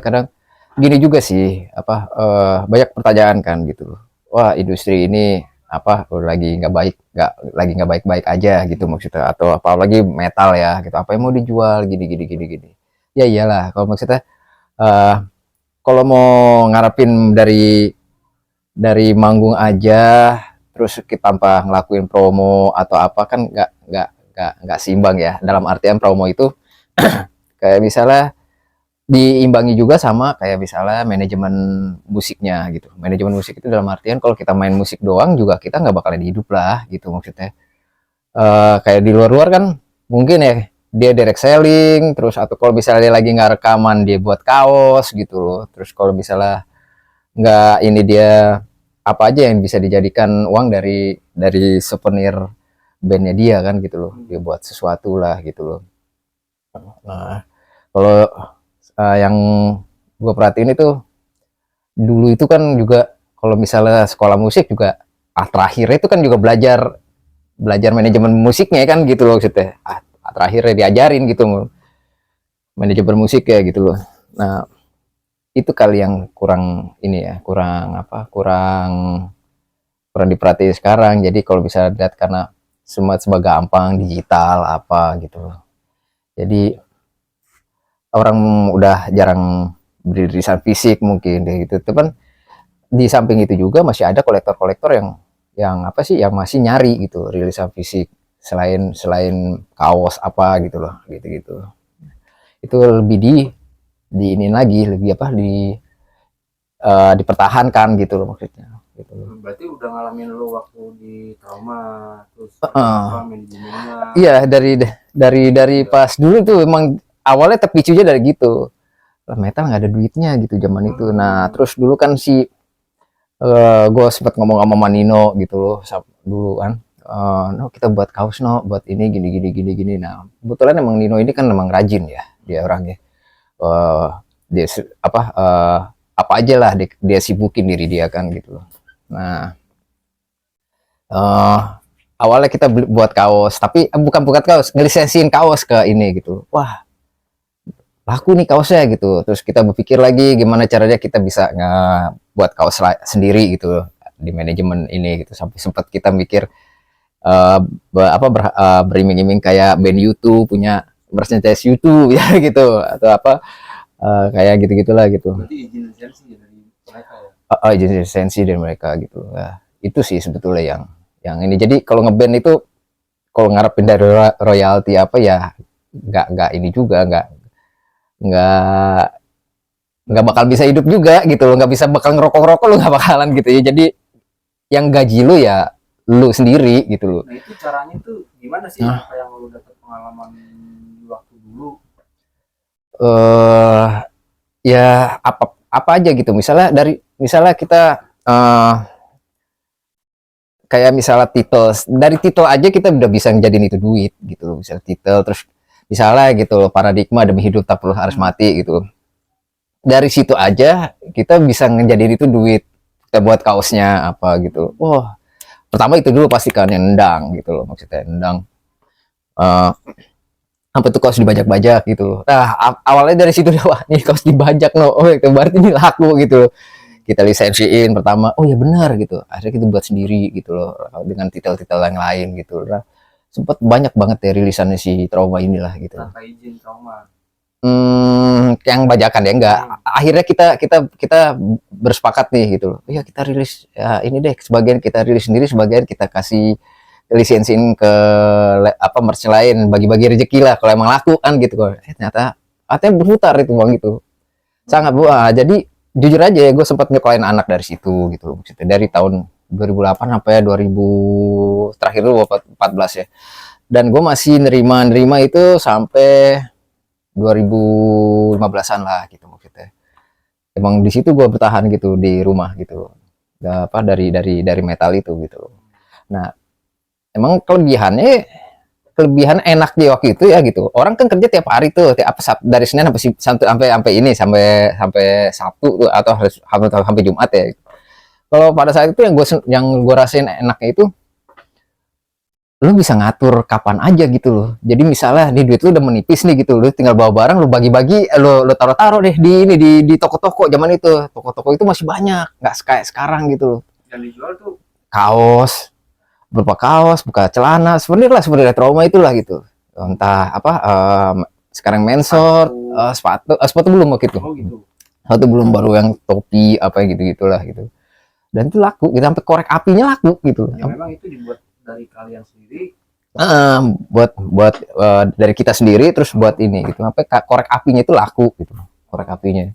kadang gini juga sih, banyak pertanyaan kan gitu loh. Wah, industri ini lagi nggak baik, nggak baik-baik aja gitu maksudnya, atau apalagi metal ya gitu. Apa yang mau dijual gini gini gini gini. Ya iyalah, kalau maksudnya eh kalau mau ngarepin dari manggung aja terus kita tanpa ngelakuin promo atau apa kan nggak seimbang ya. Dalam artian promo itu kayak misalnya diimbangi juga sama kayak misalnya manajemen musiknya gitu. Manajemen musik itu dalam artian kalau kita main musik doang juga kita nggak bakalan hidup lah gitu maksudnya. Kayak di luar-luar kan mungkin ya dia direct selling terus, atau kalau misalnya dia lagi nggak rekaman dia buat kaos gitu loh. Terus kalau misalnya nggak ini, dia apa aja yang bisa dijadikan uang dari souvenir bandnya dia kan gitu loh. Dia buat sesuatu lah gitu loh. Nah, kalau yang gue perhatiin itu dulu itu kan juga kalau misalnya sekolah musik juga terakhir itu kan juga belajar belajar manajemen musiknya kan gitu loh maksudnya. Terakhirnya diajarin gitu manajemen musik ya gitu loh. Nah, itu kali yang kurang ini ya, kurang kurang kurang diperhatiin sekarang. Jadi kalau bisa lihat karena semua serba gampang digital apa gitu loh. Jadi orang udah jarang beli rilisan fisik mungkin deh gitu. Tapi di samping itu juga masih ada kolektor-kolektor yang apa sih, yang masih nyari gitu rilisan fisik selain selain kaos apa gitu loh, gitu-gitu. Itu lebih di ini lagi, lebih dipertahankan gitu loh maksudnya. Gitu loh. Berarti udah ngalamin lu waktu di trauma, terus manajemennya. Iya, dari pas dulu tuh emang awalnya terpicunya dari gitu. Lah metal nggak ada duitnya gitu zaman itu. Nah, terus dulu kan si gue sempat ngomong sama Manino gitu loh dulu kan. No, kita buat kaos no, buat ini gini gini gini gini. Nah, kebetulan emang Nino ini kan emang rajin ya dia orangnya. Uh, dia apa aja lah dia sibukin diri dia kan gitu loh. Nah, uh, awalnya kita buat kaos, tapi bukan buat kaos, ngelisensin kaos ke ini gitu. Wah, laku nih kaosnya gitu. Terus kita berpikir lagi gimana caranya kita bisa buat kaos sendiri gitu di manajemen ini gitu. Sampai sempat kita mikir beriming-iming kayak band YouTube punya merchandise YouTube ya gitu, atau kayak gitu-gitulah gitu. Berarti izin lisensi dari mereka ya? Izin lisensi dari mereka gitu. Nah, itu sih sebetulnya yang ini. Jadi kalau ngeband itu kalau ngarepin dari royalti apa ya nggak ini juga, nggak nggak bakal bisa hidup juga gitu loh, nggak bisa bakal ngerokok lo nggak bakalan gitu ya. Jadi yang gaji lu ya lu sendiri gitu loh. Nah itu caranya tuh gimana sih? Apa yang lu dapet pengalaman waktu dulu? Ya apa aja gitu, misalnya kita kayak misalnya dari titel aja kita udah bisa ngejadiin itu duit gitu loh. Misalnya titel, terus misalnya gitu loh, paradigma demi hidup tak perlu harus mati gitu. Dari situ aja kita bisa ngejadiin itu duit, kita buat kaosnya apa gitu. Wah, pertama itu dulu pastikan yang nendang gitu loh, maksudnya nendang apa tuh kaos dibajak-bajak gitu. Nah, awalnya dari situ wah nih kaos dibajak no, oh itu berarti ini laku gitu. Kita lisensiin pertama, oh ya benar gitu. Akhirnya kita buat sendiri gitu loh dengan titel-titel yang lain gitu. Nah, sempat banyak banget ya rilisannya si Trauma inilah gitu. Tanpa izin Trauma. Yang bajakan ya enggak. Akhirnya kita bersepakat nih gitu loh. Ya kita rilis ya ini deh, sebagian kita rilis sendiri, sebagian kita kasih lisensin ke merch lain, bagi-bagi rezeki lah kalau emang laku kan gitu kok. Ternyata artinya berputar itu bang gitu. Sangat jadi jujur aja ya gue sempat nyekokin anak dari situ gitu loh. Dari tahun 2008 sampai 2000 terakhir dulu 14 ya. Dan gue masih nerima itu sampai 2015-an lah gitu maksudnya. Emang di situ gue bertahan gitu di rumah gitu. Dari metal itu gitu. Nah, emang kelebihan enak di waktu itu ya gitu. Orang kan kerja tiap hari tuh, dari Senin sampai ini sampai Sabtu tuh, atau sampai Jumat ya. Kalau pada saat itu yang gue rasain enaknya itu lu bisa ngatur kapan aja gitu loh. Jadi misalnya nih duit lu udah menipis nih gitu, lu tinggal bawa barang, lu bagi-bagi, lu taruh-taruh deh di ini di toko-toko zaman itu. Toko-toko itu masih banyak, nggak kayak sekarang gitu loh. Yang dijual tuh Kaos, berupa kaos, buka celana, sebenarnya trauma itulah gitu. Entah apa sekarang mensor, sepatu belum waktu itu. oh gitu. Sepatu belum, baru yang topi apa gitu-gitulah gitu. Dan itu laku, gitu sampai korek apinya laku gitu. Ya memang itu dibuat dari kalian sendiri. Buat dari kita sendiri, terus buat ini gitu, sampai korek apinya itu laku gitu, korek apinya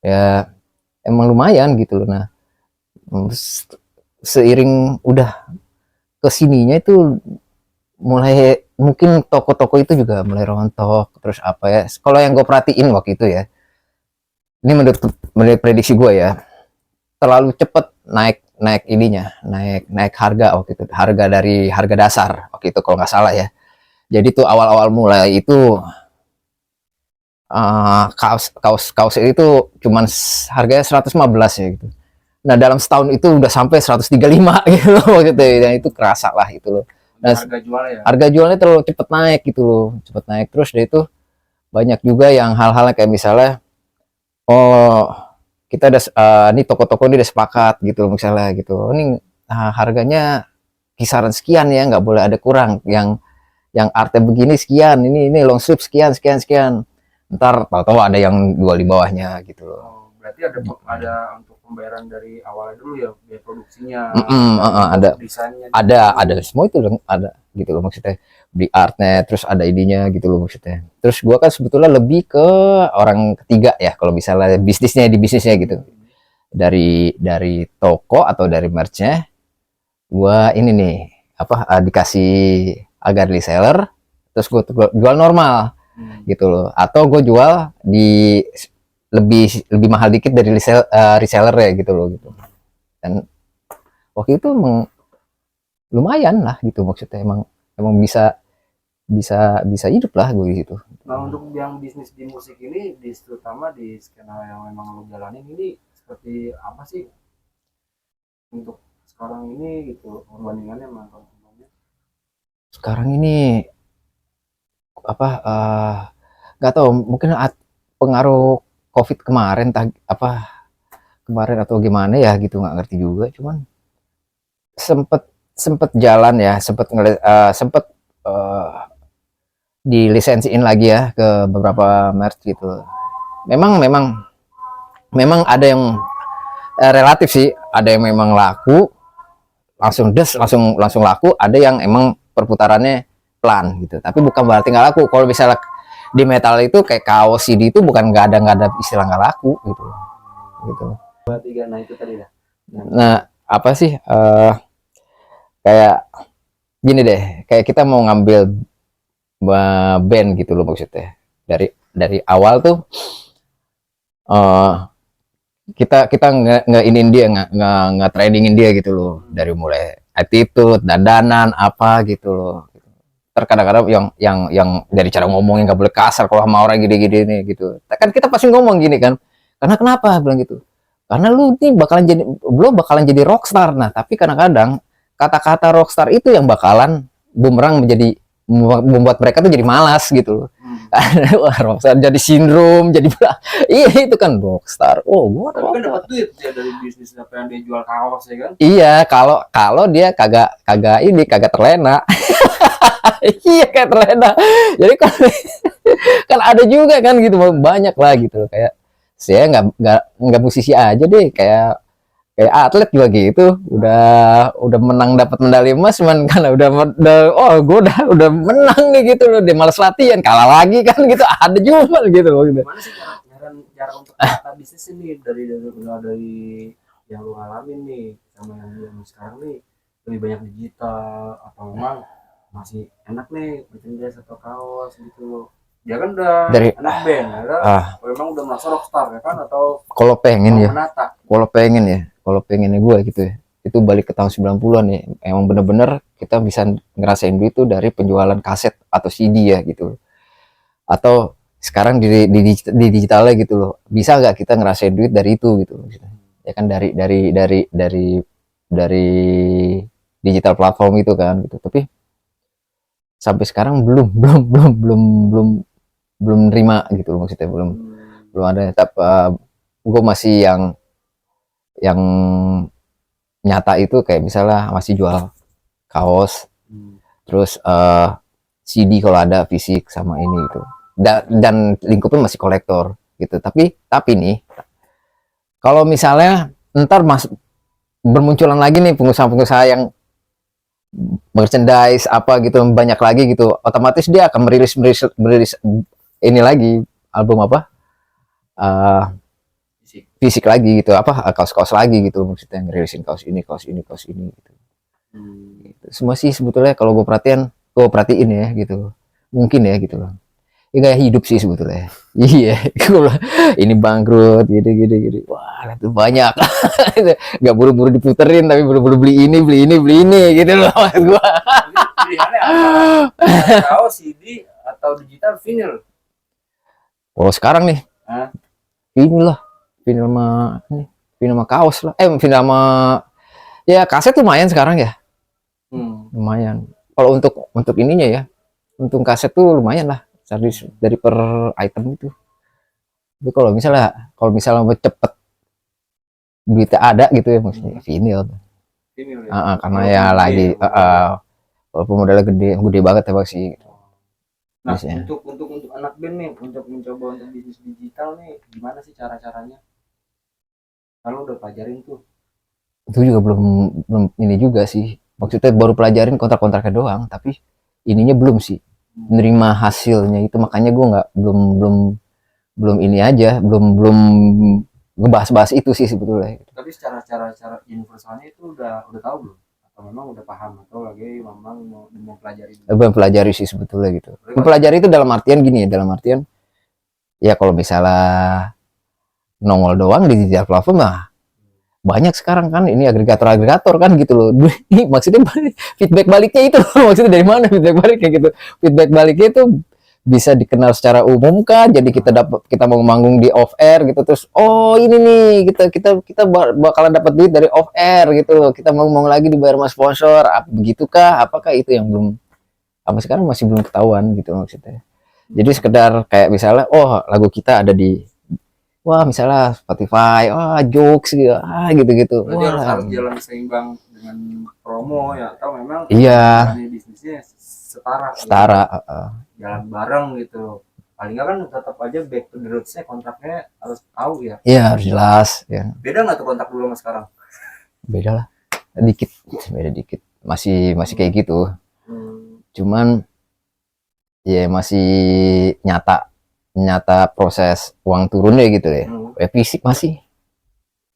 ya emang lumayan gitu loh. Nah seiring udah kesininya itu mulai mungkin toko-toko itu juga mulai rontok, terus apa ya, kalau yang gue perhatiin waktu itu ya, ini menurut prediksi gue ya, terlalu cepet naik harga waktu itu, dari harga dasar waktu itu kalau nggak salah ya. Jadi tuh awal-awal mulai itu kaos itu cuman harganya 115 ya gitu. Nah dalam setahun itu udah sampai 135 gitu loh gitu, dan itu kerasa lah itu loh. Nah, Harga jual ya. harga jualnya terlalu cepet naik gitu loh, cepet naik terus. Dari itu banyak juga yang hal-hal kayak misalnya, oh kita udah ini toko-toko ini udah sepakat gitu misalnya gitu, ini harganya kisaran sekian ya, nggak boleh ada kurang, yang artnya begini sekian, ini long sleeve sekian sekian sekian, ntar tahu-tahu ada yang jual di bawahnya gitu loh. Oh, berarti ada untuk pembayaran dari awalnya dulu ya, biaya produksinya, ada desainnya, ada semua itu ada gitu loh maksudnya, beli artnya, terus ada idenya gitu loh maksudnya. Terus gua kan sebetulnya lebih ke orang ketiga ya kalau misalnya di bisnisnya gitu, dari toko atau dari merchnya, gua ini nih apa dikasih agar reseller, terus gua jual normal gitu loh, atau gue jual di lebih mahal dikit dari reseller ya gitu loh gitu. Dan waktu itu emang lumayan lah gitu maksudnya, emang bisa hidup lah gue gitu. Nah untuk yang bisnis di musik ini, terutama di skena yang memang lo jalanin ini, seperti apa sih untuk sekarang ini gitu perbandingannya sama tahun-tahunnya? Sekarang ini apa nggak tahu, mungkin pengaruh COVID kemarin atau gimana ya gitu, nggak ngerti juga. Cuman sempet jalan ya, sempet dilisensiin lagi ya ke beberapa merch gitu. Memang ada yang relatif sih, ada yang memang laku langsung laku, ada yang emang perputarannya pelan gitu, tapi bukan berarti nggak laku. Kalau misalnya di metal itu kayak kaos CD itu bukan nggak ada istilah nggak laku gitu. Nah itu tadi ya. Nah apa sih kayak gini deh, kayak kita mau ngambil band gitu loh maksudnya, dari awal tuh kita nge-inin dia, nggak trainingin dia gitu loh, dari mulai attitude, dandanan apa gitu loh. Terkadang-kadang yang dari cara ngomongnya nggak boleh kasar kalau sama orang gini-gini nih gitu. Kan kita pasti ngomong gini kan, karena kenapa bilang gitu, karena lu nih bakalan jadi rockstar. Nah tapi kadang-kadang kata-kata rockstar itu yang bakalan bumerang, membuat mereka tuh jadi malas gitu loh. Wah, rockstar jadi sindrom, jadi iya itu kan rockstar. Oh, gua tapi kan dapat duit ya dari bisnis apa yang dia jual kaos ya kan? Iya, kalau dia kagak terlena. Iya kayak terlena. Jadi kan ada juga kan gitu, banyak lah gitu, kayak saya nggak musisi aja deh, kayak atlet juga gitu, udah menang dapat medali emas, cuman karena udah gue udah menang nih gitu loh, dia malas latihan, kalah lagi kan gitu, ada juga gitu loh gitu. Gimana sih cara untuk tata bisnis ini dari yang lu ngalamin nih sama yang sekarang nih, lebih banyak digital atau memang masih enak nih merchandise atau kaos gitu? Dia kan udah Dari anak band ya kan? Memang udah merasa rockstar ya kan, atau kalau pengen ya, menata? kalau pengennya gue gitu ya, itu balik ke tahun 90-an ya, emang bener-bener kita bisa ngerasain duit itu dari penjualan kaset atau CD ya gitu, atau sekarang di digitalnya gitu loh, bisa nggak kita ngerasain duit dari itu gitu ya kan, dari digital platform itu kan gitu. Tapi sampai sekarang belum nerima gitu loh, maksudnya belum ada. Tapi gue masih yang nyata itu kayak misalnya masih jual kaos, terus CD kalau ada fisik sama ini gitu. Dan lingkupnya masih kolektor gitu. Tapi nih, kalau misalnya ntar bermunculan lagi nih pengusaha-pengusaha yang merchandise apa gitu banyak lagi gitu, otomatis dia akan merilis ini lagi, album apa fisik lagi gitu, apa kaos-kaos lagi gitu, maksudnya ngerilisin kaos ini gitu. Semua sih sebetulnya kalau gue perhatiin ya gitu, mungkin ya gitu loh, ini gaya hidup sih sebetulnya. Iya, ini bangkrut gini, wah itu banyak. Nggak buru-buru diputerin, tapi buru-buru beli ini gitu loh maksud gua. Pilihannya apa? Kaos, CD atau digital vinyl? Kalau sekarang nih, inilah vinyl sama kaos lah. Vinyl sama ya kaset lumayan sekarang ya. Lumayan. Kalau untuk ininya ya, untuk kaset tuh lumayan lah dari per item itu. Tapi kalau misalnya cepet duitnya ada gitu ya, maksudnya vinyl ya? Karena ya lagi walaupun modalnya gede banget ya Bang sih. Nah, untuk anak band nih, untuk mencoba untuk bisnis digital nih, gimana sih caranya? Kalau udah pelajarin tuh. Itu juga belum ini juga sih. Maksudnya baru pelajarin kontrak-kontraknya doang, tapi ininya belum sih. Menerima hasilnya itu, makanya gue belum ini aja, belum ngebahas-bahas itu sih sebetulnya. Tapi cara universalnya itu udah tahu belum? Atau memang udah paham, atau lagi memang mau pelajari? Pelajari sih sebetulnya gitu. Mempelajari itu dalam artian gini ya, ya kalau misalnya nongol doang di digital platform mah banyak sekarang kan, ini agregator kan gitu loh. Maksudnya feedback baliknya itu maksudnya dari mana feedback baliknya gitu? Feedback baliknya itu bisa dikenal secara umum kan, jadi kita mau manggung di off air gitu, terus oh ini nih kita bakalan dapat duit dari off air gitu loh, kita mau lagi dibayar sama sponsor, begitukah, apakah itu yang belum sampai sekarang masih belum ketahuan gitu maksudnya. Jadi sekedar kayak misalnya lagu kita ada di misalnya Spotify, jokes gitu, gitu. Berarti harus jalan seimbang dengan promo ya, atau memang bisnisnya setara jalan bareng gitu. Paling nggak kan tetap aja back to the roots-nya, kontraknya harus tahu ya. Iya, harus jelas ya. Beda nggak tuh kontrak dulu sama sekarang? Beda lah, beda dikit. Masih kayak gitu. Cuman ya masih nyata proses uang turunnya gitu ya. Fisik masih.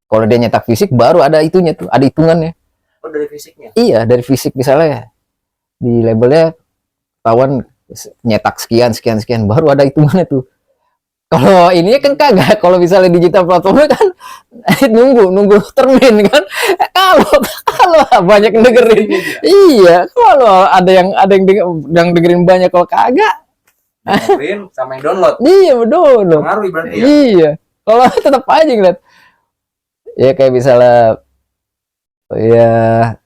Kalau dia nyetak fisik baru ada itunya tuh, ada hitungannya. Oh, dari fisiknya? Iya, dari fisik misalnya di labelnya tawan nyetak sekian baru ada hitungannya tuh. Kalau ini kan kagak, kalau misalnya digital platformnya kan nunggu termin kan. Kalau banyak yang dengerin, iya. Kalau ada yang dengerin banyak, kalau kagak dengerin sama yang download. Iya, betul. Pengaruh berarti ya. Iya. Kalau tetap aja ngeliat. Ya kayak misalnya ya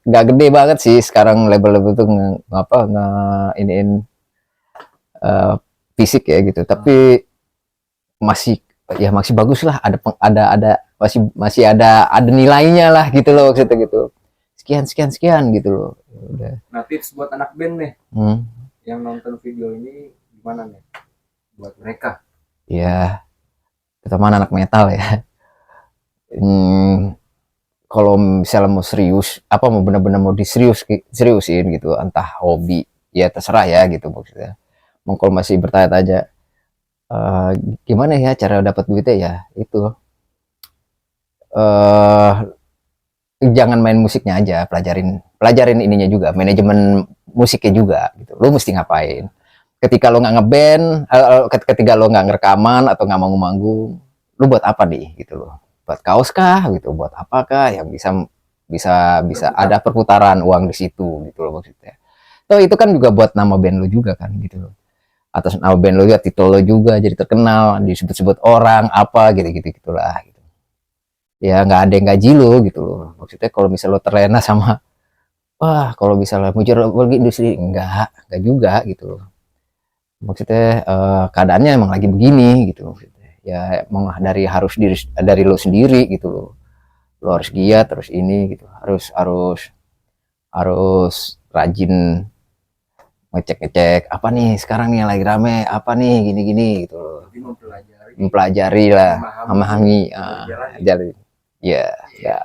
nggak gede banget sih sekarang label tuh iniin fisik ya gitu, tapi masih bagus lah, ada masih ada nilainya lah gitu loh maksudnya gitu, sekian gitu loh. Udah. Nah, tips buat anak band nih yang nonton video ini gimana nih buat mereka? Ya terutama anak metal ya, kalau misalnya mau serius, mau benar-benar mau seriusin gitu, entah hobi ya terserah ya gitu maksudnya. Kalau masih bertanya-tanya gimana ya cara dapat duitnya, ya itu jangan main musiknya aja, pelajarin ininya juga, manajemen musiknya juga gitu. Lu mesti ngapain ketika lo nggak ngeband, ketika lo nggak ngerekaman atau nggak mau manggung, lu buat apa nih gitu loh? Buat kaos kah gitu, buat apakah yang bisa ada perputaran uang di situ gitu loh maksudnya. Toh itu kan juga buat nama band lo juga kan gitu loh. Atas nama band lo ya, titel lo juga jadi terkenal, disebut-sebut orang apa gitulah gitu. Ya nggak ada yang gaji lo gitu loh maksudnya. Kalau misalnya lo terlena sama wah kalau misalnya muncul lagi industri, enggak juga gitu loh. Maksudnya keadaannya emang lagi begini gitu maksudnya. Ya emang dari lo sendiri gitu loh. Lo harus giat terus ini gitu. Harus harus harus rajin ngecek-ngecek apa nih sekarang nih yang lagi rame, apa nih gini-gini gitu loh. Lebih mempelajari, Mempelajari lah, memahami memahami pelajaran. dari ya ya